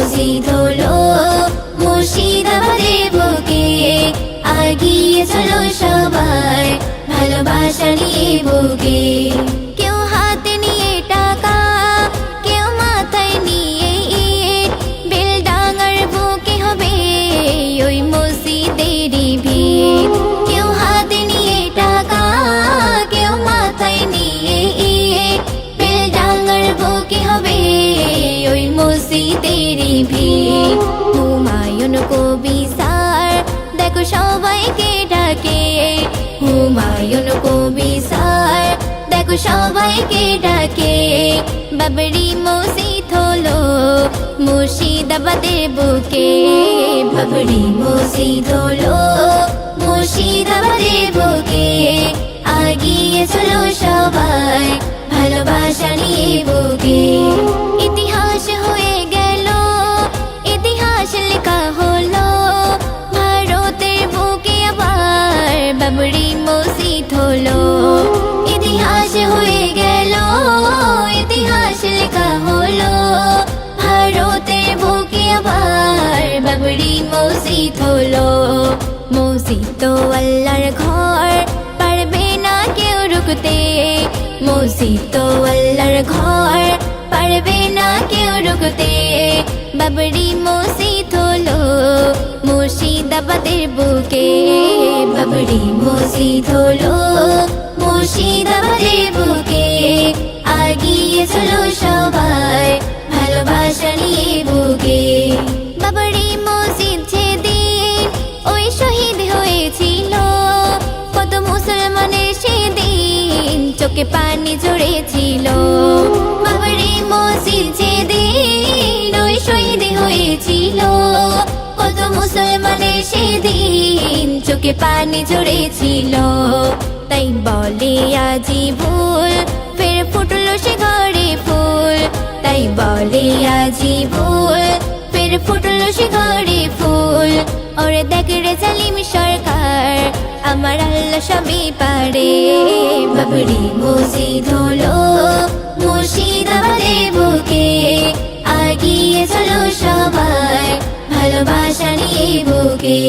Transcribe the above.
মসজিদ হলো মুর্শিদাবাদের বুকে, আগিয়ে চলো সবাই ভালোবাসা নিয়ে বুকে। কেউ হাতে নিয়ে টাকা, কেউ মাথায় নিয়ে ইট, বেলডাঙার বুকে হবে ওই মসজিদেরই ভিড়। কেউ হাতে নিয়ে টাকা, কেউ মাথায় নিয়ে ইট, বেলডাঙার বুকে হবে ওই মসজিদেরই ভিড়। হুমায়ুন কবি স্যার দেখো সবাইকে ডাকে, হুমায়ুন কবি স্যার দেখো সবাইকে ডাকে। বাবরি মসজিদ হলো মুর্শিদাবাদের বুকে, বাবরি মসজিদ হলো মুর্শিদাবাদের বুকে, আগিয়ে চলো সবাই ভালোবাসা নিয়ে বুকে। ইতিহাস হয়ে গেল, ইতিহাস লেখা হলো ভারতের বুকে আবার বাবরি মসজিদ হলো। ইতিহাস হয়ে গেল, ইতিহাস লেখা হলো ভারতের বুকে আবার বাবরি মসজিদ হলো। মসজিদ তো আল্লাহর ঘর, পারবে না কেউ রুখতে, মসজিদ তো আল্লাহর ঘর, পারবে না কেউ রুখতে। বাবরি মসজিদ হলো মুর্শিদাবাদের বুকে, বাবরি মসজিদ হলো মুর্শিদাবাদের বুকে, আগিয়ে চলো সবাই ভালোবাসা নিয়ে বুকে। বাবরি মসজিদ যেদিন ওই শহীদ হয়েছিল, কত মুসলমানের সেদিন চোখে পানি ঝরেছিল। বাবরি মসজিদ যেদিন ওই শহীদ হয়েছিল, কত মুসলমানের সেদিন চোখে পানি ঝরেছিল। তাই বলে আজি ভুল, ফের ফুটলো সে ঘরে ফুল, তাই বলে আজি ভুল, ফের ফুটলো সে ঘরে ফুল। ওরে দেখ রে জালিম সরকার, আমার আল্লাহ সবই পারে। বাবরি মসজিদ হলো মুর্শিদাবাদের বুকে, আগিয়ে চলো সবাই ভালোবাসা নিয়ে বুকে।